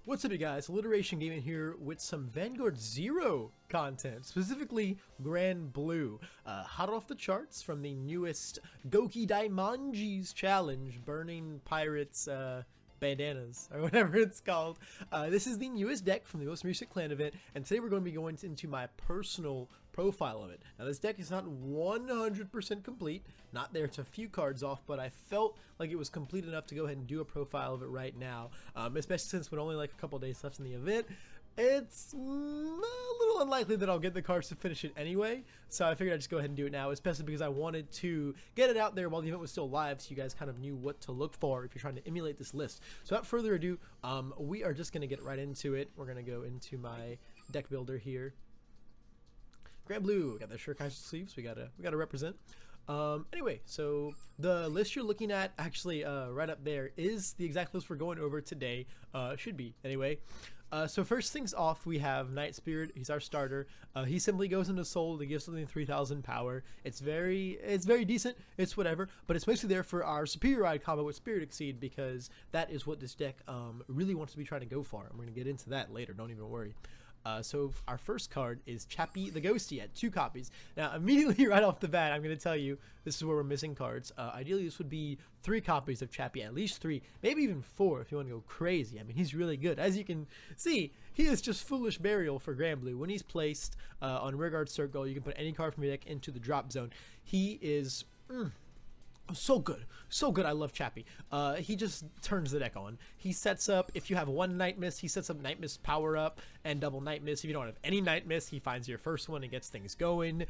What's up, you guys? Alliteration Gaming here with some Vanguard Zero content, specifically Granblue. Hot off the charts from the newest Goki Daimonji's challenge, Burning Pirates Bandanas, or whatever it's called. This is the newest deck from the most recent clan event, and today we're going to be going into my personal profile of it. Now, this deck is not 100% complete, not there, it's a few cards off, but I felt like it was complete enough to go ahead and do a profile of it right now, especially since we're only like a couple days left in the event. It's a little unlikely that I'll get the cards to finish it anyway, so I figured I'd just go ahead and do it now, especially because I wanted to get it out there while the event was still live, so you guys kind of knew what to look for if you're trying to emulate this list. So without further ado, we are just going to get right into it. We're going to go into my deck builder here. Granblue, got the Shuriken sleeves, we gotta represent. Anyway, so the list you're looking at, actually right up there, is the exact list we're going over today. Should be, anyway. So first things off, we have Night Spirit. He's our starter. He simply goes into Soul to give something 3,000 power. It's very decent. It's whatever, but it's mostly there for our Superior Ride combo with Spirit Exceed, because that is what this deck really wants to be trying to go for. I'm going to get into that later. Don't even worry. So our first card is Chappie the Ghosty at 2 copies. Now, immediately right off the bat, I'm going to tell you this is where we're missing cards. Ideally, this would be 3 copies of Chappie, at least 3, maybe even 4 if you want to go crazy. I mean, he's really good. As you can see, he is just foolish burial for Granblue. When he's placed on Rearguard Circle, you can put any card from your deck into the drop zone. He is... so good, so good. I love Chappie. He just turns the deck on. He sets up, if you have 1 Night Mist, he sets up Night Mist power up and double Night Mist. If you don't have any Night Mist, he finds your first one and gets things going.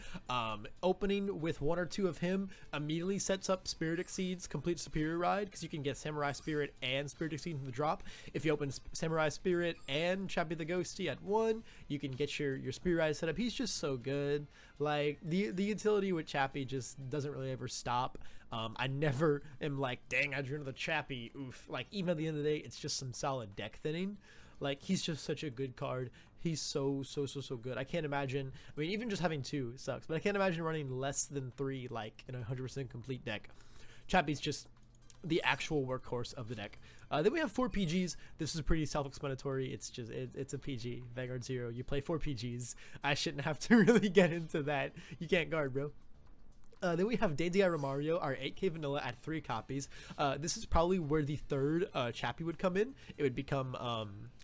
Opening with 1 or 2 of him immediately sets up Spirit Exceeds complete Superior Ride, because you can get Samurai Spirit and Spirit Exceed from the drop. If you open Samurai Spirit and Chappie the Ghosty at 1, you can get your Spirit Ride set up. He's just so good. Like, the utility with Chappie just doesn't really ever stop. I never am like, dang, I drew another Chappie, oof. Like, even at the end of the day, it's just some solid deck thinning. Like, he's just such a good card. He's so good. I can't imagine, I mean, even just having 2 sucks, but I can't imagine running less than 3, like, in a 100% complete deck. Chappie's just the actual workhorse of the deck. Then we have 4 PGs. This is pretty self-explanatory. It's just, it's a PG, Vanguard Zero. You play 4 PGs. I shouldn't have to really get into that. You can't guard, bro. Then we have Day Romario, our 8K vanilla at 3 copies. This is probably where the 3rd Chappie would come in. It would become,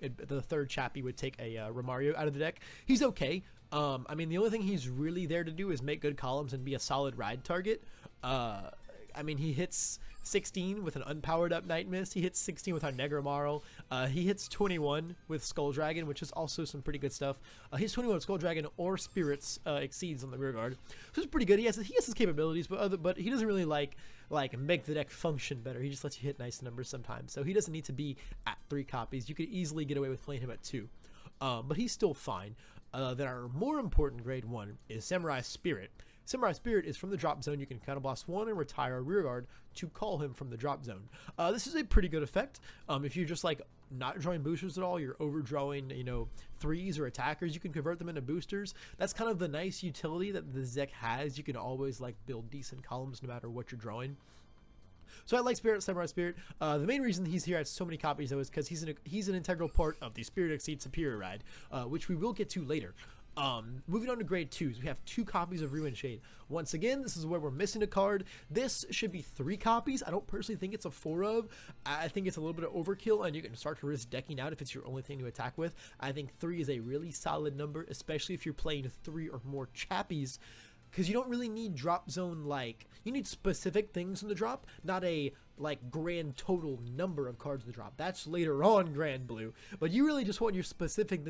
the 3rd Chappie would take a Romario out of the deck. He's okay. I mean, the only thing he's really there to do is make good columns and be a solid ride target. I mean, he hits 16 with an unpowered up Night Mist. He hits 16 with our Negromarl. He hits 21 with Skull Dragon, which is also some pretty good stuff. He hits 21 with Skull Dragon or Spirits Exceeds on the rear guard. So it's pretty good. He has his capabilities, but he doesn't really like make the deck function better. He just lets you hit nice numbers sometimes. So he doesn't need to be at 3 copies. You could easily get away with playing him at 2. But he's still fine. Then our more important grade 1 is Samurai Spirit. Samurai Spirit is from the drop zone. You can counterblast 1 and retire a rearguard to call him from the drop zone. This is a pretty good effect. If you're just like not drawing boosters at all, you're overdrawing, you know, 3s or attackers, you can convert them into boosters. That's kind of the nice utility that the deck has. You can always like build decent columns no matter what you're drawing. So I like Samurai Spirit. The main reason he's here at so many copies, though, is because he's an integral part of the Spirit Exceed Superior Ride, which we will get to later. Moving on to grade 2s, we have 2 copies of Ruin Shade. Once again, this is where we're missing a card. This should be 3 copies. I don't personally think it's a 4 of. I think it's a little bit of overkill, and you can start to risk decking out if it's your only thing to attack with. I think 3 is a really solid number, especially if you're playing 3 or more Chappies, because you don't really need drop zone, like, you need specific things in the drop, not a like grand total number of cards in the drop. That's later on Granblue, but you really just want your specific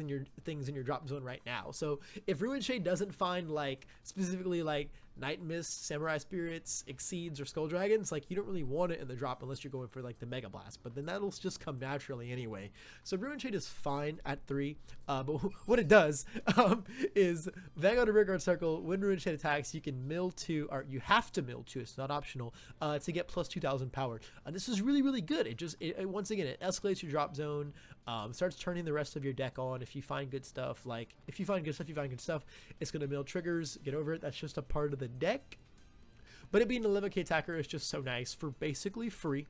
things in your drop zone right now. So if Ruin Shade doesn't find like specifically like Night Mist, Samurai Spirits, Exceeds, or Skull Dragons, like, you don't really want it in the drop unless you're going for like the Mega Blast, but then that'll just come naturally anyway. So Ruin Shade is fine at 3, but what it does is Vanguard to Rearguard Circle. When Ruin Shade attacks, you can mill 2, or you have to mill 2, it's not optional, to get plus 2,000 power. This is really good. It once again, it escalates your drop zone, starts turning the rest of your deck on. If you find good stuff, like if you find good stuff, it's gonna mill triggers. Get over it. That's just a part of the deck. But it being an 11K attacker is just so nice for basically free.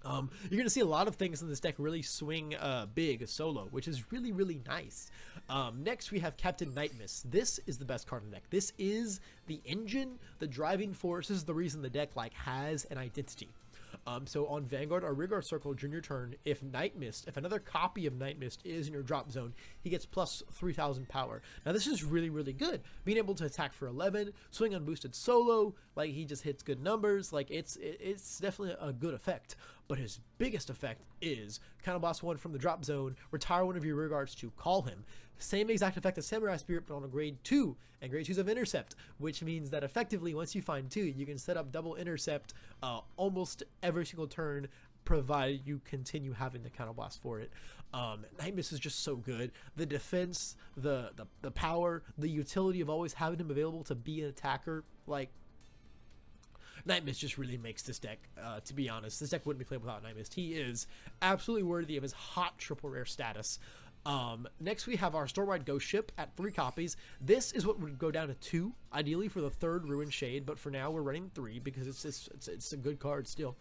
You're going to see a lot of things in this deck really swing big solo, which is really, really nice. Next, we have Captain Nightmist. This is the best card in the deck. This is the engine, the driving force. This is the reason the deck like has an identity. So on Vanguard or Rearguard Circle during your turn, if another copy of Nightmist is in your drop zone, he gets plus 3,000 power. Now this is really, really good. Being able to attack for 11, swing unboosted solo, like he just hits good numbers, like it's definitely a good effect. But his biggest effect is counterblast 1 from the drop zone, retire one of your rearguards to call him. Same exact effect as Samurai Spirit, but on a grade 2, and grade 2s have intercept, which means that effectively once you find 2, you can set up double intercept almost every single turn, provided you continue having the counterblast for it. Nightmist is just so good. The defense, the power, the utility of always having him available to be an attacker, like Nightmist just really makes this deck, to be honest. This deck wouldn't be played without Nightmist. He is absolutely worthy of his hot triple rare status. Next we have our Stormwide Ghost Ship at 3 copies. This is what would go down to 2, ideally for the 3rd Ruin Shade, but for now we're running 3 because it's a good card still.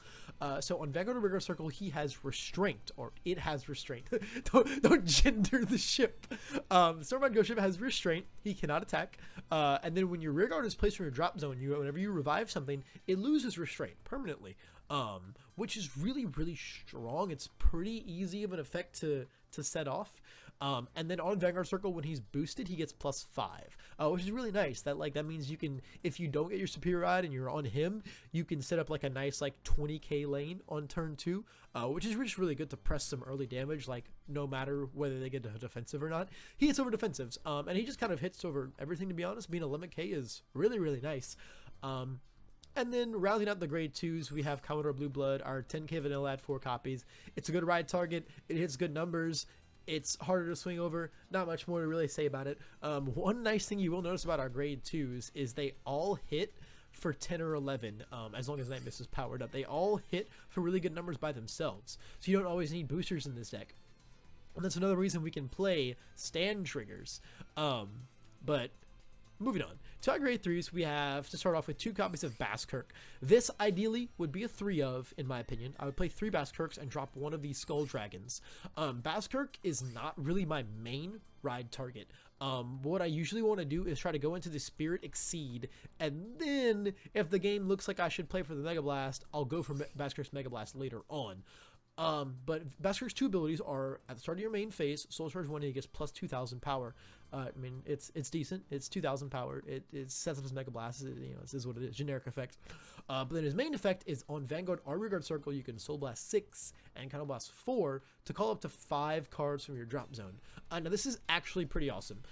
So on Vanguard or Rearguard Circle, he has Restraint, or it has Restraint. don't gender the ship. Stormwide Ghost Ship has Restraint. He cannot attack. And then when your Rearguard is placed from your drop zone, whenever you revive something, it loses Restraint permanently. Which is really, really strong. It's pretty easy of an effect to set off. And then on Vanguard Circle, when he's boosted, he gets plus 5, which is really nice. That means you can, if you don't get your Superior Ride and you're on him, you can set up like a nice like 20k lane on turn 2, which is just really good to press some early damage, like no matter whether they get defensive or not. He hits over defensives, and he just kind of hits over everything, to be honest. Being a limit K is really, really nice. And then rounding out the grade 2s, we have Commodore Blue Blood, our 10k vanilla at 4 copies. It's a good ride target. It hits good numbers. It's harder to swing over. Not much more to really say about it. One nice thing you will notice about our grade 2s is they all hit for 10 or 11, as long as Nightmist is powered up. They all hit for really good numbers by themselves. So you don't always need boosters in this deck. And that's another reason we can play stand triggers. But moving on. To our grade 3s, we have to start off with 2 copies of Basskirk. This ideally would be a 3 of, in my opinion. I would play 3 Basskirks and drop 1 of these Skull Dragons. Basskirk is not really my main ride target. What I usually want to do is try to go into the Spirit Exceed, and then if the game looks like I should play for the Mega Blast, I'll go for Basskirk's Mega Blast later on. But Basskirk's 2 abilities are at the start of your main phase, Soul Charge 1, and he gets plus 2,000 power. I mean, it's decent. It's 2,000 power. It sets up his Mega Blast. This is what it is. Generic effect. But then his main effect is on Vanguard or Rearguard Circle, you can Soul Blast 6 and Counter Blast 4 to call up to 5 cards from your drop zone. Now this is actually pretty awesome.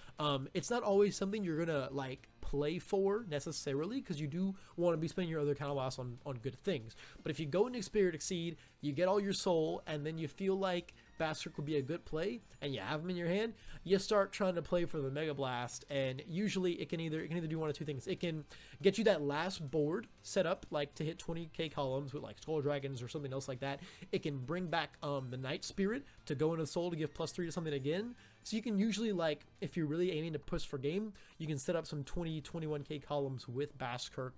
It's not always something you're gonna like play for necessarily, because you do want to be spending your other Counter Blast on good things. But if you go into Spirit Exceed, you get all your soul, and then you feel like Basskirk would be a good play, and you have him in your hand, you start trying to play for the Mega Blast, and usually it can either do one of 2 things. It can get you that last board set up, like to hit 20k columns with like Skull Dragons or something else like that. It can bring back the Night Spirit to go into Soul to give plus 3 to something again. So you can usually, like, if you're really aiming to push for game, you can set up some 21k columns with Basskirk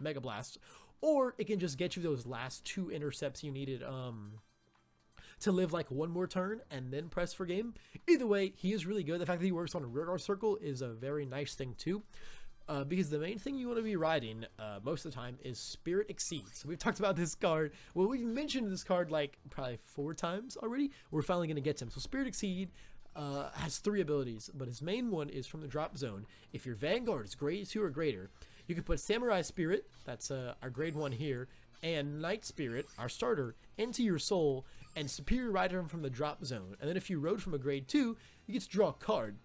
Mega Blast, or it can just get you those last 2 intercepts you needed to live like 1 more turn and then press for game. Either way, he is really good. The fact that he works on a Rearguard Circle is a very nice thing too, because the main thing you want to be riding most of the time is Spirit Exceed. So we've talked about this card. Well, we've mentioned this card like probably 4 times already. We're finally going to get to him. So Spirit Exceed has 3 abilities, but his main one is from the drop zone. If your Vanguard is grade 2 or greater, you can put Samurai Spirit, that's our grade 1 here, and Night Spirit, our starter, into your soul and Superior Ride him from the drop zone. And then if you rode from a grade 2, you get to draw a card.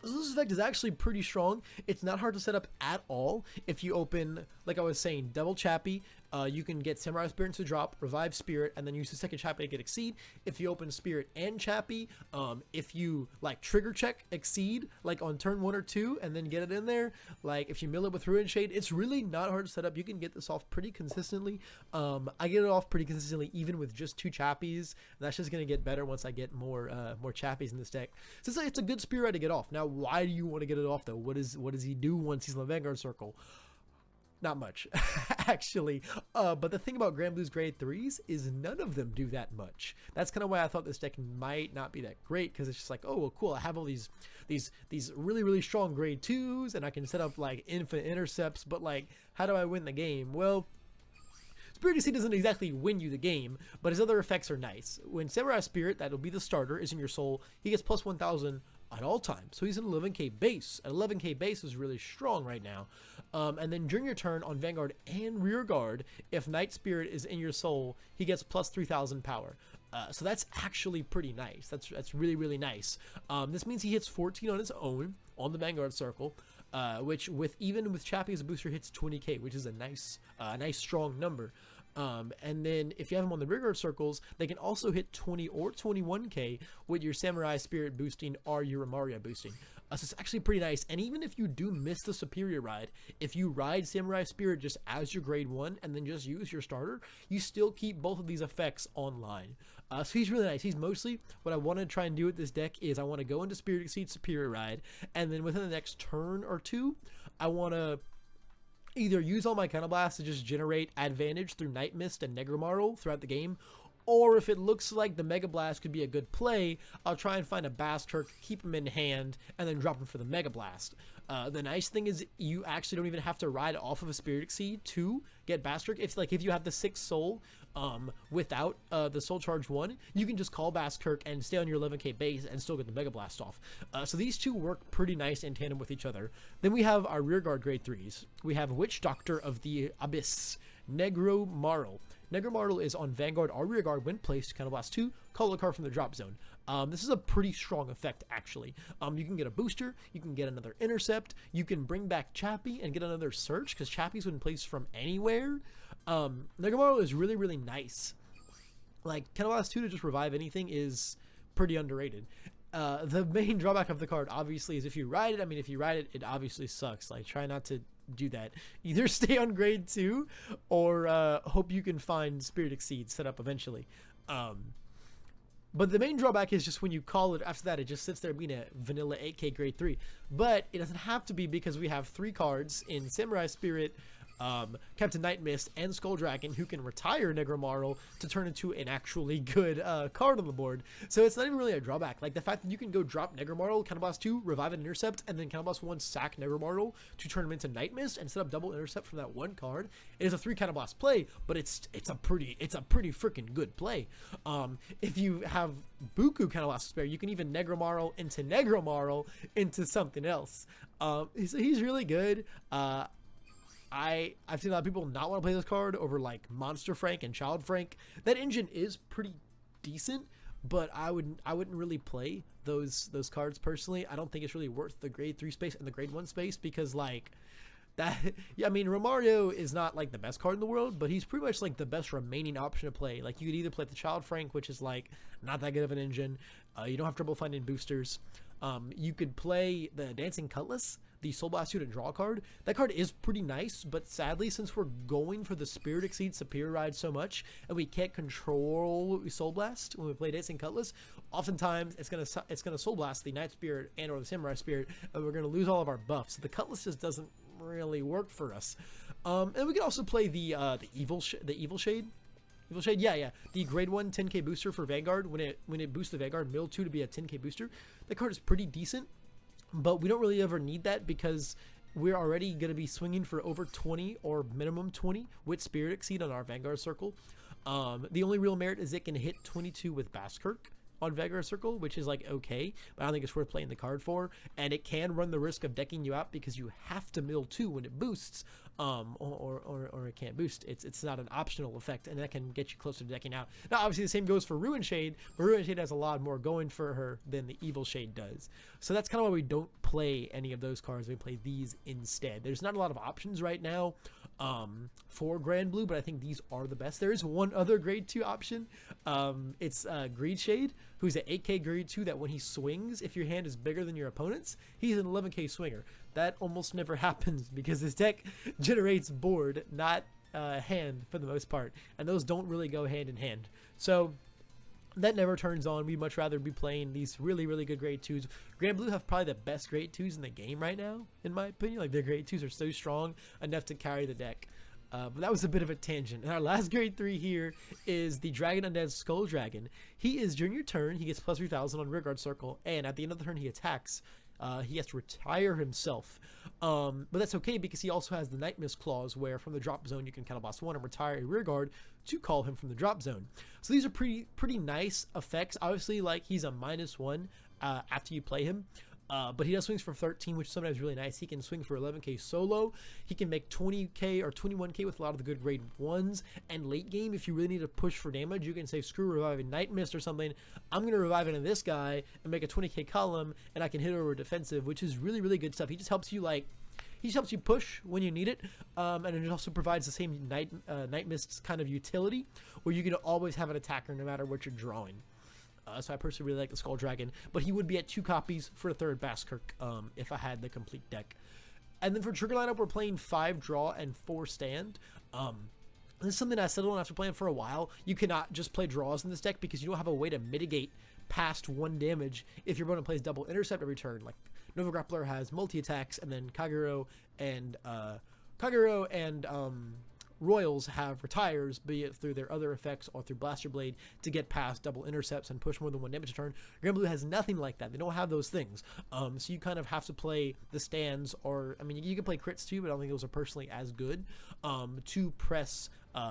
This effect is actually pretty strong. It's not hard to set up at all. If you open, like I was saying, double Chappie, you can get Samurai Spirit to drop, revive Spirit, and then use the second Chappie to get Exceed. If you open Spirit and Chappie, if you like trigger check Exceed, like on turn 1 or 2, and then get it in there, like if you mill it with Ruin Shade, it's really not hard to set up. You can get this off pretty consistently. I get it off pretty consistently even with just 2 Chappies. That's just gonna get better once I get more Chappies in this deck. So it's a good Spirit Ride to get off. Now, why do you want to get it off though? What does he do once he's in the Vanguard Circle? Not much, actually. But the thing about Granblue's grade 3s is none of them do that much. That's kind of why I thought this deck might not be that great, because it's just like, oh, well, cool, I have all these really, really strong grade 2s, and I can set up, like, infinite intercepts, but, like, how do I win the game? Well, Spirit Exceed doesn't exactly win you the game, but his other effects are nice. When Samurai Spirit, that'll be the starter, is in your soul, he gets plus 1,000 at all times. So he's an 11k base. An 11k base is really strong right now. And then during your turn on Vanguard and Rearguard, if Night Spirit is in your soul, he gets plus 3,000 power. So that's actually pretty nice. That's really, really nice. This means he hits 14 on his own on the Vanguard circle, which even with Chappie as a booster hits 20k, which is a nice strong number. And then if you have them on the Rearguard circles, they can also hit 20 or 21k with your Samurai Spirit boosting or your Romaria boosting. So it's actually pretty nice. And even if you do miss the Superior ride, if you ride Samurai Spirit just as your grade 1 and then just use your starter, you still keep both of these effects online. So he's really nice. He's mostly, what I want to try and do with this deck is I want to go into Spirit Exceed Superior ride, and then within the next turn or two, I want to either use all my Counterblast to just generate advantage through Night Mist and Negromarl throughout the game, or if it looks like the Mega Blast could be a good play, I'll try and find a Basturk, keep him in hand, and then drop him for the Mega Blast. The nice thing is you actually don't even have to ride off of a Spirit Exceed to get Basturk. If you have the 6 soul without the soul charge 1, you can just call Basturk and stay on your 11k base and still get the Mega Blast off. So these two work pretty nice in tandem with each other. Then we have our Rearguard grade 3s. We have Witch Doctor of the Abyss, Negromarl. Negromarl is on Vanguard or Rearguard when placed, Counterblast 2, call a card from the drop zone. This is a pretty strong effect, actually. You can get a booster, you can get another intercept, you can bring back Chappie and get another search, because Chappie's when placed from anywhere. Negromarl is really, really nice. Like, Counterblast 2 to just revive anything is pretty underrated. The main drawback of the card, obviously, is if you ride it. I mean, if you ride it, it obviously sucks. Like, try not to do that. Either stay on grade 2 or hope you can find Spirit Exceed set up eventually. But the main drawback is just when you call it, after that, it just sits there being a vanilla 8k grade 3. But it doesn't have to be, because we have 3 cards in Samurai Spirit, Captain Night Mist, and Skull Dragon who can retire Negromarl to turn into an actually good card on the board. So it's not even really a drawback. Like the fact that you can go drop Negromarl, Counterblast 2, revive an intercept, and then Counterblast 1 sack Negromarl to turn him into Night Mist and set up double intercept from that one card. It is a 3 Counterblast play, but it's a pretty freaking good play. If you have Buku Counterblast spare, you can even Negromarl into something else. So he's really good. I've seen a lot of people not want to play this card over like Monster Frank and Child Frank. That engine is pretty decent, but I wouldn't really play those cards personally. I don't think it's really worth the grade 3 space and the grade 1 space, because like that, yeah, I mean, Romario is not like the best card in the world, but he's pretty much like the best remaining option to play. Like you could either play the Child Frank, which is like not that good of an engine. You don't have trouble finding boosters. You could play the Dancing Cutlass, the Soul Blast suit and draw card. That card is pretty nice, but sadly, since we're going for the Spirit Exceed Superior ride so much, and we can't control Soul Blast when we play Dancing Cutlass, oftentimes it's gonna Soul Blast the Night Spirit and or the Samurai Spirit, and we're gonna lose all of our buffs. So the Cutlass just doesn't really work for us. And we can also play the Evil Shade. Yeah. The grade 1 10k booster for Vanguard. When it boosts the Vanguard mill 2 to be a 10k booster, that card is pretty decent. But we don't really ever need that, because we're already going to be swinging for over 20 or minimum 20 with Spirit Exceed on our Vanguard circle. The only real merit is it can hit 22 with Basturk on Vanguard circle, which is like okay, but I don't think it's worth playing the card for. And it can run the risk of decking you out, because you have to mill 2 when it boosts, or it can't boost. It's not an optional effect, and that can get you closer to decking out. Now obviously the same goes for Ruin Shade, but Ruin Shade has a lot more going for her than the Evil Shade does. So that's kind of why we don't play any of those cards. We play these instead. There's not a lot of options right now for Granblue, but I think these are the best. There is one other grade 2 option. It's Greed Shade, who's an 8k grade 2 that when he swings, if your hand is bigger than your opponent's, he's an 11k swinger. That almost never happens, because this deck generates board, not hand, for the most part, and those don't really go hand in hand. So that never turns on. We'd much rather be playing these really, really good grade 2s. Granblue have probably the best grade 2s in the game right now, in my opinion. Like, their grade 2s are so strong enough to carry the deck. But that was a bit of a tangent. And our last grade 3 here is the Dragon Undead Skull Dragon. He is, during your turn, he gets plus 3,000 on Rearguard Circle, and at the end of the turn he attacks. He has to retire himself. But that's okay because he also has the Night Mist clause where from the drop zone you can kind of boss 1 and retire a rearguard to call him from the drop zone. So these are pretty nice effects. Obviously, like, he's a -1 after you play him. But he does swings for 13, which is sometimes really nice. He can swing for 11k solo. He can make 20k or 21k with a lot of the good grade 1s. And late game, if you really need to push for damage, you can say, screw reviving Night Mist or something. I'm going to revive into this guy and make a 20k column, and I can hit over defensive, which is really, really good stuff. He just helps you, like, he just helps you push when you need it, and it also provides the same Night Mist kind of utility, where you can always have an attacker no matter what you're drawing. So I personally really like the Skull Dragon, but he would be at 2 copies for a 3rd Baskirk if I had the complete deck. And then for trigger lineup, we're playing 5 draw and 4 stand. This is something I settled on after playing for a while. You cannot just play draws in this deck because you don't have a way to mitigate past 1 damage if your opponent plays double intercept every turn. Like, Nova Grappler has multi-attacks, and then Kagero and Royals have retires, be it through their other effects or through Blaster Blade, to get past double intercepts and push more than 1 damage a turn. Granblue has nothing like that. They don't have those things. So you kind of have to play the stands, or, I mean, you can play crits too, but I don't think those are personally as good, to press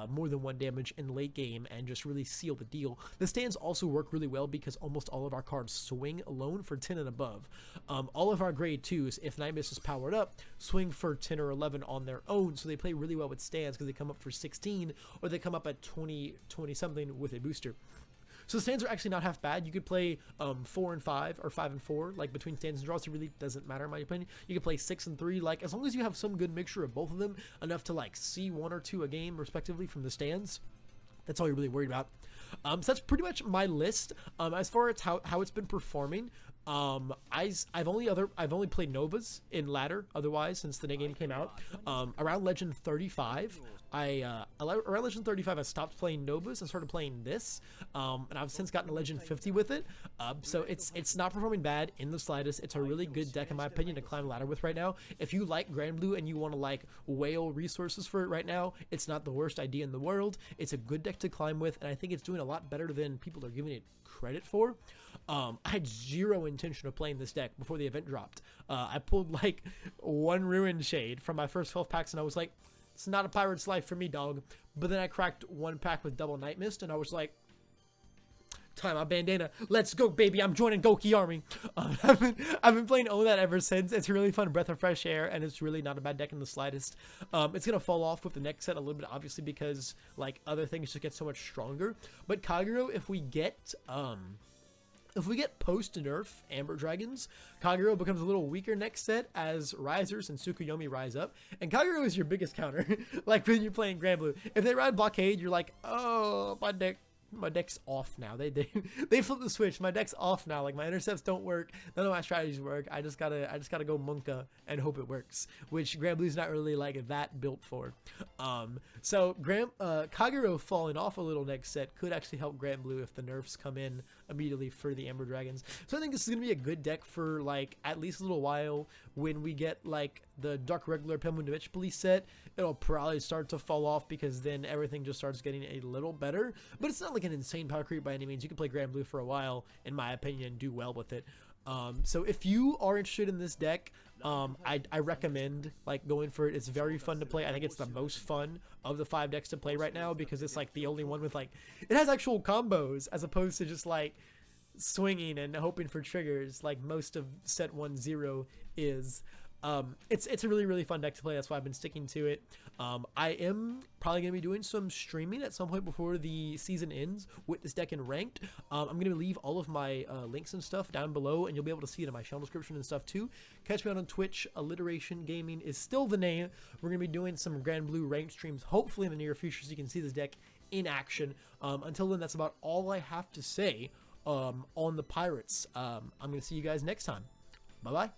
more than 1 damage in late game and just really seal the deal. The stands also work really well because almost all of our cards swing alone for 10 and above. All of our grade 2s, if Night Mist is powered up, swing for 10 or 11 on their own, so they play really well with stands because they come up for 16 or they come up at 20 something with a booster. So the stands are actually not half bad. You could play 4 and 5 or 5 and 4, like between stands and draws. It really doesn't matter in my opinion. You could play 6 and 3, like as long as you have some good mixture of both of them, enough to like see 1 or 2 a game respectively from the stands. That's all you're really worried about. So that's pretty much my list. As far as how it's been performing, I've only played Novas in ladder otherwise since the game came out. Around Legend 35, around Legend 35 I stopped playing Novas and started playing this, and I've since gotten to Legend 50 with it. So it's not performing bad in the slightest. It's a really good deck in my opinion to climb ladder with right now. If you like Granblue and you want to like whale resources for it right now, it's not the worst idea in the world. It's a good deck to climb with, and I think it's doing a lot better than people are giving it credit for. I had zero intention of playing this deck before the event dropped. I pulled like 1 Ruin Shade from my first 12 packs, and I was like, it's not a Pirate's Life for me, dog. But then I cracked 1 pack with double Night Mist, and I was like, tie my bandana, let's go, baby, I'm joining Goki Army. I've been playing Own That ever since. It's a really fun breath of fresh air, and it's really not a bad deck in the slightest. It's gonna fall off with the next set a little bit, obviously, because like other things just get so much stronger. But Kagero, if we get post-nerf Amber Dragons, Kagero becomes a little weaker next set as Risers and Tsukuyomi rise up. And Kagero is your biggest counter, like when you're playing Granblue. If they ride Blockade, you're like, oh, my deck's off now. They flipped the switch. My deck's off now. Like, my intercepts don't work. None of my strategies work. I just gotta go Munka and hope it works, which Granblue's not really like that built for. So Kagero falling off a little next set could actually help Granblue if the nerfs come in immediately for the Amber Dragons. So I think this is gonna be a good deck for like at least a little while. When we get like the Dark Regular Penguin Dimension Police set, it'll probably start to fall off because then everything just starts getting a little better. But it's not like an insane power creep by any means. You can play Granblue for a while, in my opinion, and do well with it. So if you are interested in this deck, I recommend like going for it. It's very fun to play. I think it's the most fun of the 5 decks to play right now because it's like the only one with like, it has actual combos as opposed to just like swinging and hoping for triggers like most of set 1-0 is. It's a really fun deck to play. That's why I've been sticking to it. I am probably going to be doing some streaming at some point before the season ends with this deck in ranked. I'm going to leave all of my links and stuff down below, and you'll be able to see it in my channel description and stuff too. Catch me out on Twitch. Alliteration Gaming is still the name. We're going to be doing some Granblue ranked streams hopefully in the near future so you can see this deck in action. Until then, that's about all I have to say on the Pirates. I'm going to see you guys next time. Bye-bye.